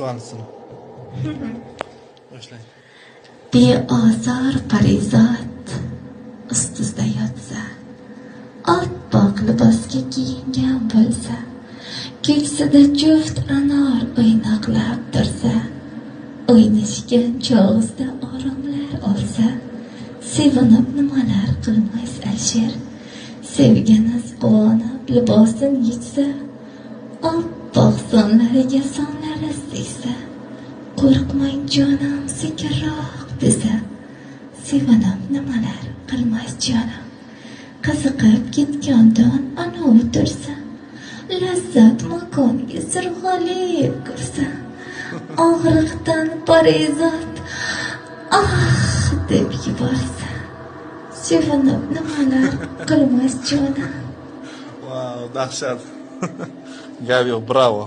so'ansini. Boshlang. Beozor parizod ustida yotsa, oppoq libosga kiyingan bo'lsa, keksida juft anor o'ynoqlab tursa, o'ynashgan chog'izda oromlar olsa, sevinib nimalar qilmas Alisher, sevganiz quvonib libosin yechsa, oppoq sonlariga sonlari tegsa, qo'rqmang jonim sekinroq desa, sevinib nimalar qilmas jonim, qiziqib ketgandan anovi tursa, lazzat makonga sirg'alib kirsa, og'riqdan parizod deb yuborsa, sevinib nimalar qilmas jonim. Wow, dahshat. Gap yo'q, bravo.